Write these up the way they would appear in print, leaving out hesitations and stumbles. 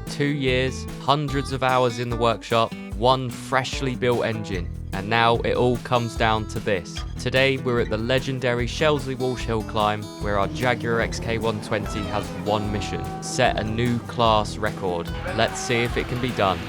2 years, hundreds of hours in the workshop, one freshly built engine. And now it all comes down to this. Today we're at the legendary Shelsley Walsh Hill Climb, where our Jaguar XK120 has one mission: set a new class record. Let's see if it can be done.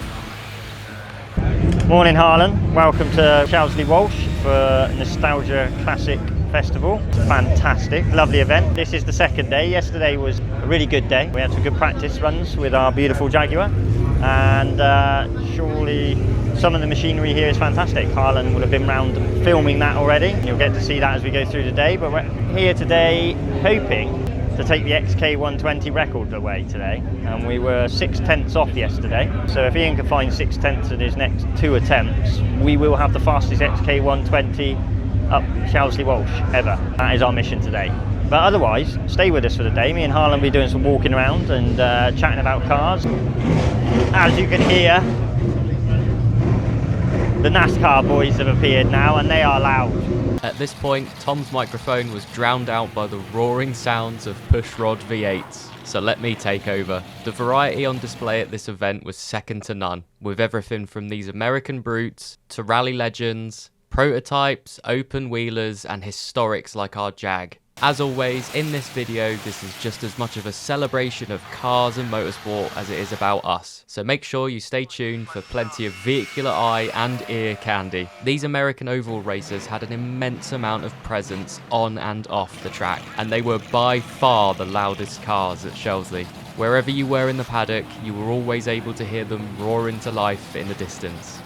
Morning Harlan, welcome to Shelsley Walsh for Nostalgia Classic Festival. It's fantastic, lovely event. This is the second day. Yesterday was a really good day. We had some good practice runs with our beautiful Jaguar, and surely some of the machinery here is fantastic. Harlan will have been round filming that already. You'll get to see that as we go through the day, but we're here today hoping to take the XK120 record away today, and we were 6/10 off yesterday. So if Ian can find 6/10 in his next 2 attempts, we will have the fastest XK120 up Shelsley Walsh ever. That is our mission today. But otherwise, stay with us for the day. Me and Harlan will be doing some walking around and chatting about cars. As you can hear, the NASCAR boys have appeared now, and they are loud. At this point, Tom's microphone was drowned out by the roaring sounds of pushrod V8s, so let me take over. The variety on display at this event was second to none, with everything from these American brutes to rally legends, prototypes, open wheelers, and historics like our Jag. As always, in this video, this is just as much of a celebration of cars and motorsport as it is about us. So make sure you stay tuned for plenty of vehicular eye and ear candy. These American oval racers had an immense amount of presence on and off the track, and they were by far the loudest cars at Shelsley. Wherever you were in the paddock, you were always able to hear them roar into life in the distance.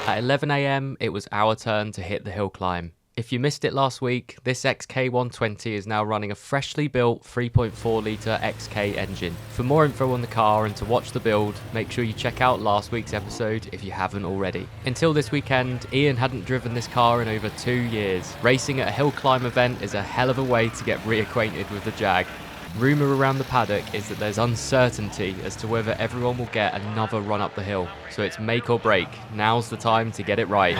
At 11 AM, it was our turn to hit the hill climb. If you missed it last week, this XK120 is now running a freshly built 3.4 litre XK engine. For more info on the car and to watch the build, make sure you check out last week's episode if you haven't already. Until this weekend, Ian hadn't driven this car in over 2 years. Racing at a hill climb event is a hell of a way to get reacquainted with the Jag. Rumour around the paddock is that there's uncertainty as to whether everyone will get another run up the hill, so it's make or break. Now's the time to get it right.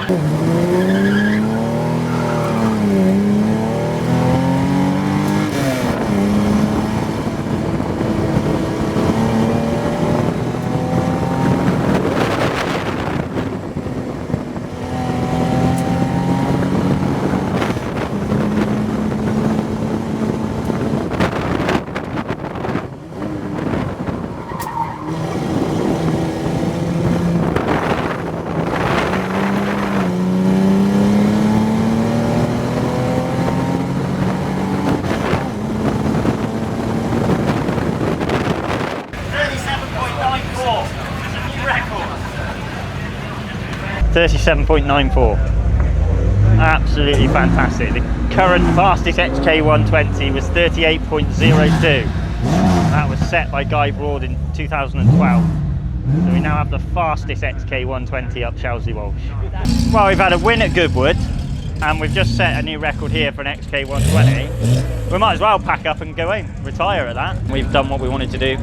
.94. Absolutely fantastic. The current fastest XK120 was 38.02. That was set by Guy Broad in 2012. So we now have the fastest XK120 up Shelsley Walsh. Well, we've had a win at Goodwood, and we've just set a new record here for an XK120. We might as well pack up and go home, retire at that. We've done what we wanted to do,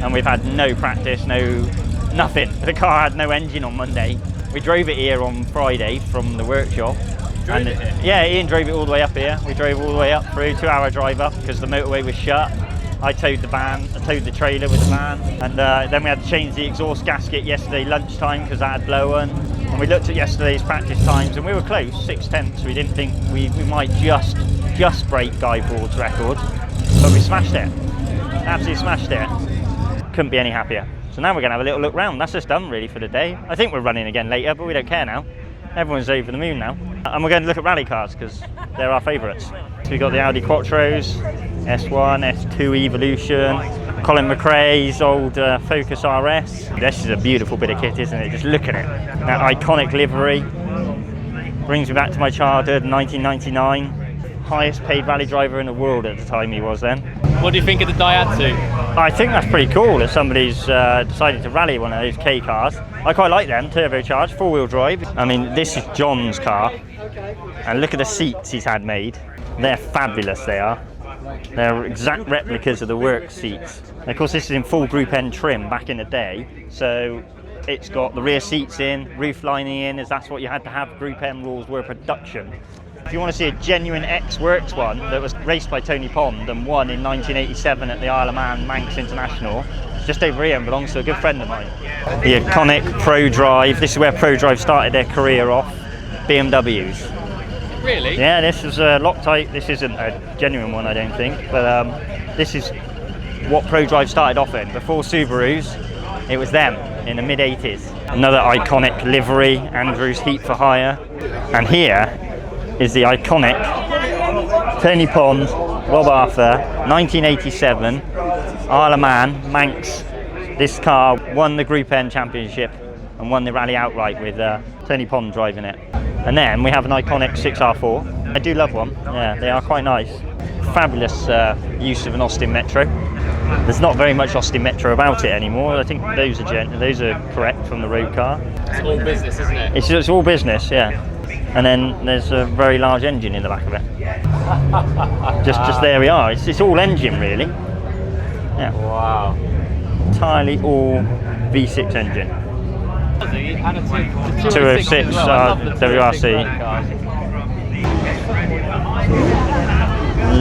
and we've had no practice, nothing. The car had no engine on Monday. We drove it here on Friday from the workshop. Yeah, Ian drove it all the way up here. We drove all the way up through, 2-hour drive up because the motorway was shut. I towed the trailer with the van, and then we had to change the exhaust gasket yesterday lunchtime because that had blown. And we looked at yesterday's practice times, and we were close, 6/10. We didn't think we might just break Guy Broad's record, but we smashed it. Absolutely smashed it. Couldn't be any happier. So now we're going to have a little look round. That's just done really for the day. I think we're running again later, but we don't care now. Everyone's over the moon now. And we're going to look at rally cars because they're our favourites. So we've got the Audi Quattros, S1, S2 Evolution, Colin McRae's old Focus RS. This is a beautiful bit of kit, isn't it? Just look at it. That iconic livery brings me back to my childhood, 1999. Highest paid rally driver in the world at the time he was then. What do you think of the Daihatsu? I think that's pretty cool if somebody's decided to rally one of those K cars. I quite like them, turbocharged, 4-wheel drive. I mean, this is John's car, and look at the seats he's had made. They're fabulous, they are. They're exact replicas of the work seats. And of course, this is in full group end trim back in the day, so it's got the rear seats in, roof lining in, as that's what you had to have. Group end rules were production. If you want to see a genuine X-Works one that was raced by Tony Pond and won in 1987 at the Isle of Man Manx International, just over here and belongs to a good friend of mine. The iconic Pro Drive. This is where Pro Drive started their career off. BMWs. Really? Yeah, this was a Loctite. This isn't a genuine one, I don't think, but this is what Pro Drive started off in. Before Subarus, it was them in the mid-80s. Another iconic livery, Andrews Heat for Hire. And here is the iconic Tony Pond, Rob Arthur, 1987, Isle of Man, Manx. This car won the Group N Championship and won the rally outright with Tony Pond driving it. And then we have an iconic 6R4. I do love one, yeah, they are quite nice. Fabulous use of an Austin Metro. There's not very much Austin Metro about it anymore. I think those are correct from the road car. It's all business, isn't it? It's all business, yeah. And then there's a very large engine in the back of it. just there we are. It's all engine really. Yeah. Wow. Entirely all V6 engine. And a 206 WRC.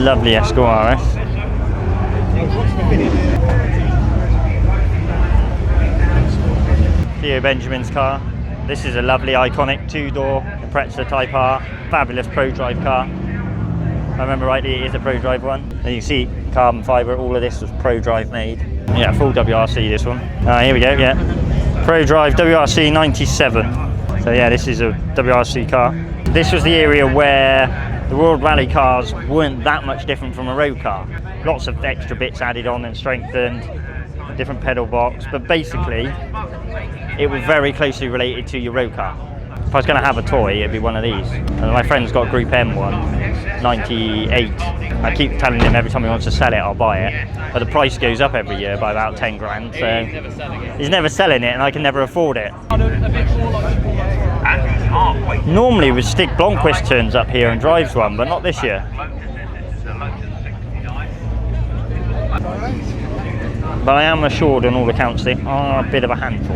Lovely Jaguar RS. Theo Benjamin's car. This is a lovely iconic two-door Pretzer Type R. Fabulous Pro Drive car. If I remember rightly, it is a Pro Drive one. And you can see carbon fibre, all of this was Pro Drive made. Yeah, full WRC this one. Here we go, yeah. Pro Drive WRC 97. So yeah, this is a WRC car. This was the area where the World Rally cars weren't that much different from a road car. Lots of extra bits added on and strengthened, different pedal box, but basically it was very closely related to your road car. If I was going to have a toy, it'd be one of these. And my friend's got a Group M one, 98. I keep telling him every time he wants to sell it, I'll buy it. But the price goes up every year by about 10 grand. So he's never selling it and I can never afford it. Normally with Stig Blomqvist turns up here and drives one, but not this year. But I am assured on all accounts they are a bit of a handful.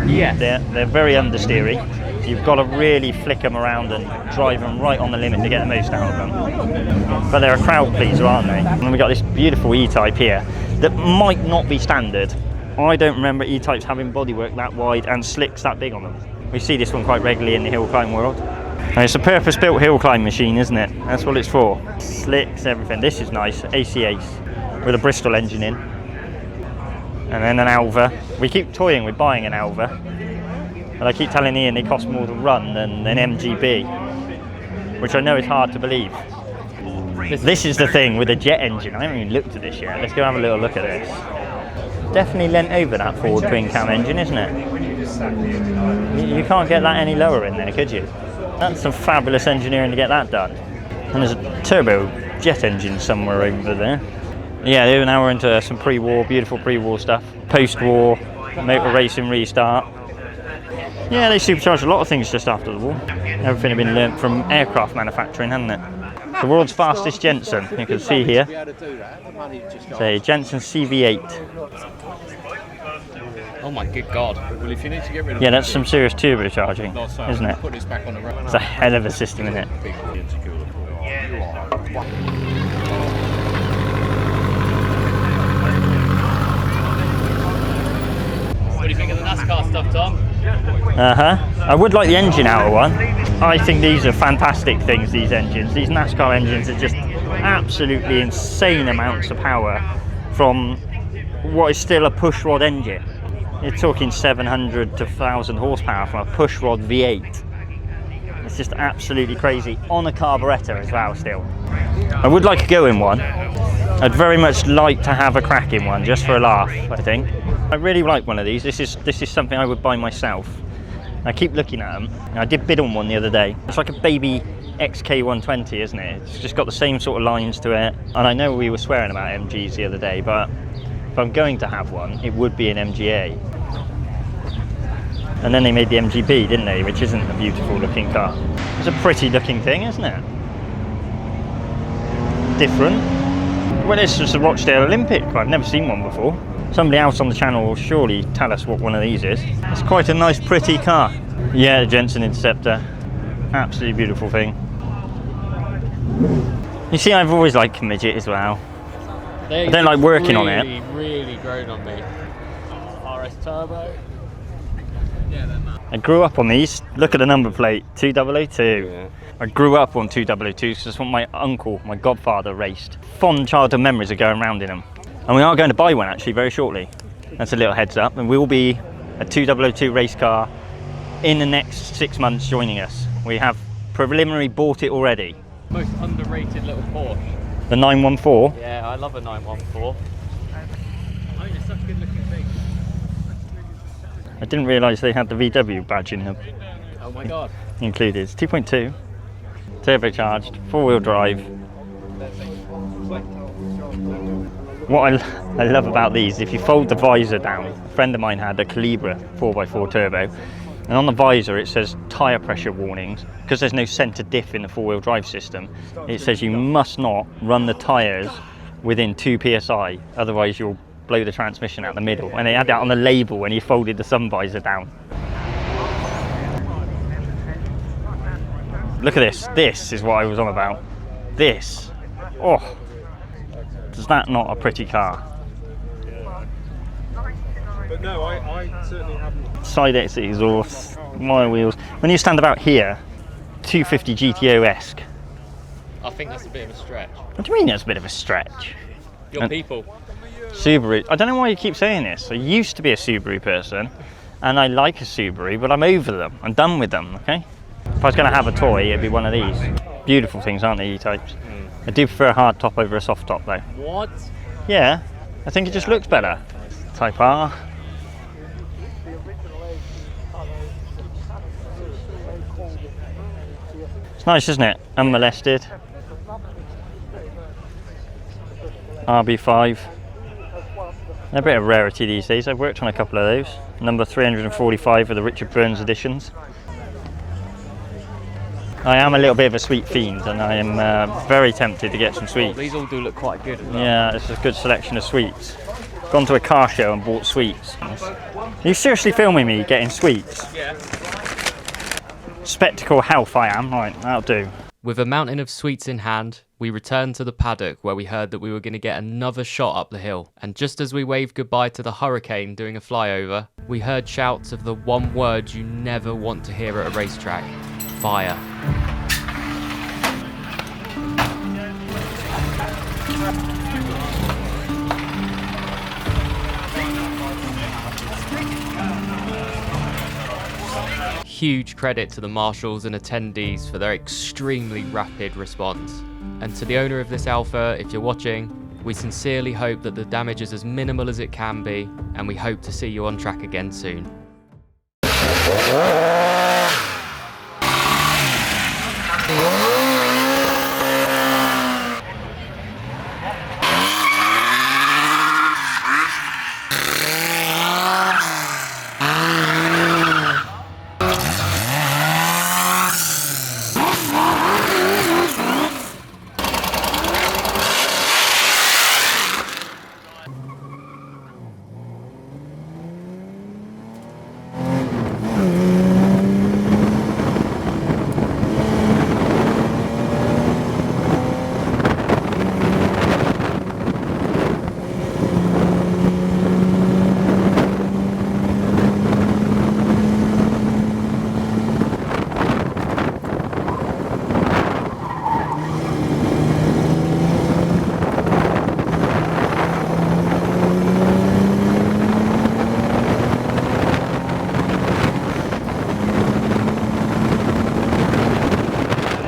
Yeah. They're very understeery. You've got to really flick them around and drive them right on the limit to get the most out of them. But they're a crowd pleaser, aren't they? And we've got this beautiful E-Type here that might not be standard. I don't remember E-Types having bodywork that wide and slicks that big on them. We see this one quite regularly in the hill climb world. And it's a purpose-built hill climb machine, isn't it? That's what it's for. Slicks, everything. This is nice, AC Ace, with a Bristol engine in. And then an Alva. We keep toying with buying an Alva. And I keep telling Ian they cost more to run than an MGB, which I know is hard to believe. This is the thing with a jet engine. I haven't even looked at this yet. Let's go have a little look at this. Definitely leant over that forward twin cam engine, isn't it? You can't get that any lower in there, could you? That's some fabulous engineering to get that done. And there's a turbo jet engine somewhere over there. Yeah, now we're into some pre-war, beautiful pre-war stuff. Post-war, motor racing restart. Yeah, they supercharged a lot of things just after the war. Everything had been learnt from aircraft manufacturing, hadn't it? The world's fastest Jensen, you can see here. Say Jensen CV8. Oh my good God. Well, if you need to get rid of that's some serious turbocharging, isn't it? Put this back on the road. It's a hell of a system, isn't it? What do you think of the NASCAR stuff, Tom? I would like the engine outer one. I think these are fantastic things, these engines. These NASCAR engines are just absolutely insane amounts of power from what is still a pushrod engine. You're talking 700 to 1,000 horsepower from a pushrod V8. It's just absolutely crazy, on a carburettor as well still. I would like to go in one. I'd very much like to have a crack in one, just for a laugh, I think. I really like one of these. This is something I would buy myself. I keep looking at them. I did bid on one the other day. It's like a baby XK120, isn't it? It's just got the same sort of lines to it. And I know we were swearing about MGs the other day, but if I'm going to have one, it would be an MGA. And then they made the MGB, didn't they? Which isn't a beautiful looking car. It's a pretty looking thing, isn't it? Different. Well, this is the Rochdale Olympic. I've never seen one before. Somebody else on the channel will surely tell us what one of these is. It's quite a nice, pretty car. Yeah, the Jensen Interceptor. Absolutely beautiful thing. You see, I've always liked midget as well. I don't like working on it. Really grown on me. RS Turbo. Yeah, they're mad. I grew up on these. Look at the number plate, 2002. Yeah. I grew up on 2002s because that's what my uncle, my godfather, raced. Fond childhood memories of going around in them. And we are going to buy one actually very shortly. That's a little heads up. And we will be a 2002 race car in the next 6 months joining us. We have preliminary bought it already. Most underrated little Porsche. The 914. Yeah, I love a 914. I mean, it's such a good looking thing. I didn't realise they had the VW badge in them Oh my god. included. It's 2.2, turbocharged, 4-wheel drive. What I love about these, if you fold the visor down, a friend of mine had a Calibra 4x4 turbo, and on the visor it says tyre pressure warnings. Because there's no centre diff in the 4-wheel drive system, it says you must not run the tyres within 2 psi, otherwise you'll blow the transmission out the middle. And they had that on the label when you folded the sun visor down. Look at this. This is what I was on about. This. Oh, is that not a pretty car? But no, I certainly haven't. Side exit exhaust, wire wheels. When you stand about here, 250 GTO-esque. I think that's a bit of a stretch. What do you mean that's a bit of a stretch? Your people. Subaru. I don't know why you keep saying this. I used to be a Subaru person, and I like a Subaru, but I'm over them. I'm done with them, okay? If I was going to have a toy, it'd be one of these. Beautiful things, aren't they, E-types? I do prefer a hard top over a soft top, though. What? Yeah, I think it just looks better. Type R. It's nice, isn't it? Unmolested. RB5. They're a bit of rarity these days. I've worked on a couple of those. Number 345 of the Richard Burns editions. I am a little bit of a sweet fiend, and I am very tempted to get some sweets. These all do look quite good as well. Yeah, it's a good selection of sweets. Gone to a car show and bought sweets. Are you seriously filming me getting sweets? Yeah. Spectacle health I am. Right, that'll do. With a mountain of sweets in hand, we returned to the paddock where we heard that we were going to get another shot up the hill. And just as we waved goodbye to the Hurricane doing a flyover, we heard shouts of the one word you never want to hear at a racetrack: fire. Huge credit to the marshals and attendees for their extremely rapid response. And to the owner of this Alpha, if you're watching, we sincerely hope that the damage is as minimal as it can be, and we hope to see you on track again soon.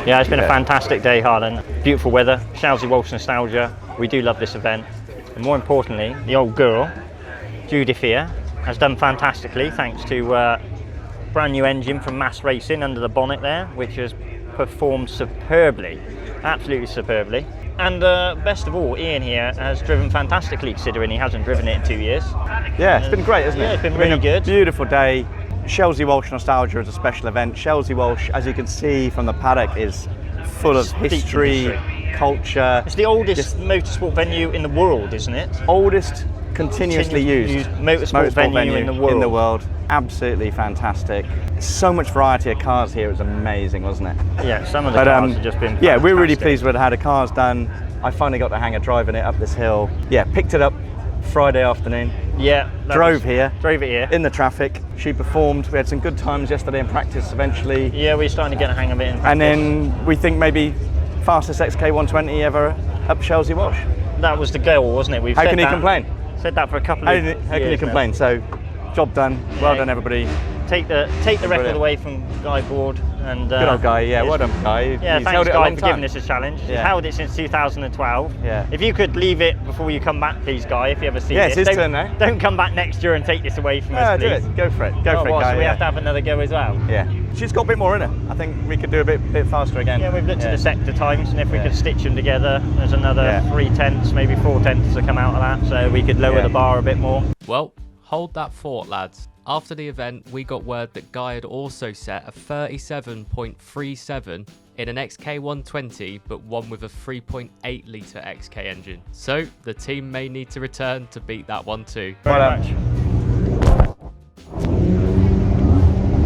Yeah, it's been a fantastic day, Harlan. Beautiful weather, Shelsley Walsh nostalgia. We do love this event. And more importantly, the old girl, Judith here, has done fantastically thanks to brand new engine from Mass Racing under the bonnet there, which has performed superbly, absolutely superbly. And best of all, Ian here has driven fantastically considering he hasn't driven it in 2 years. Yeah, it's been great, hasn't it? Yeah, it's been really good. Beautiful day. Shelsley Walsh Nostalgia is a special event. Shelsley Walsh, as you can see from the paddock, is full of history, culture. It's the oldest motorsport venue in the world, isn't it? Oldest continuously used motorsport venue in the world. Absolutely fantastic. So much variety of cars here. It was amazing, wasn't it? Yeah, some of the cars have just been fantastic. Yeah, we're really pleased with how the car's done. I finally got the hang of driving it up this hill. Yeah, picked it up Friday afternoon. Yeah. Drove it here. in the traffic. She performed. We had some good times yesterday in practice eventually. Yeah, we're starting to get a hang of it in practice. And then we think maybe fastest XK120 ever up Shelsley Walsh. That was the goal, wasn't it? How can you complain? Said that for a couple of years. How can you complain? So, job done. Well done, everybody. Take the record away from Guy Broad and good old Guy. Yeah, well done, Guy. Yeah, He's thanks held it a Guy long for time. giving us a challenge. He's Yeah. held it since 2012. Yeah. If you could leave it before you come back, please, Guy. If you ever see Yeah, this, it's his turn now. Don't come back next year and take this away from us, Do please. it. Go for it. Go for it, So Guy. we yeah. have to have another go as well. Yeah. She's got a bit more in her. I think we could do a bit faster again. Yeah, we've looked at the sector times, and if we Yeah. could stitch them together, there's another 3 tenths, maybe 4 tenths to come out of that, so we could lower the bar a bit more. Well, hold that thought, lads. After the event, we got word that Guy had also set a 37.37 in an XK120, but one with a 3.8 litre XK engine. So the team may need to return to beat that one too. Very Well, much.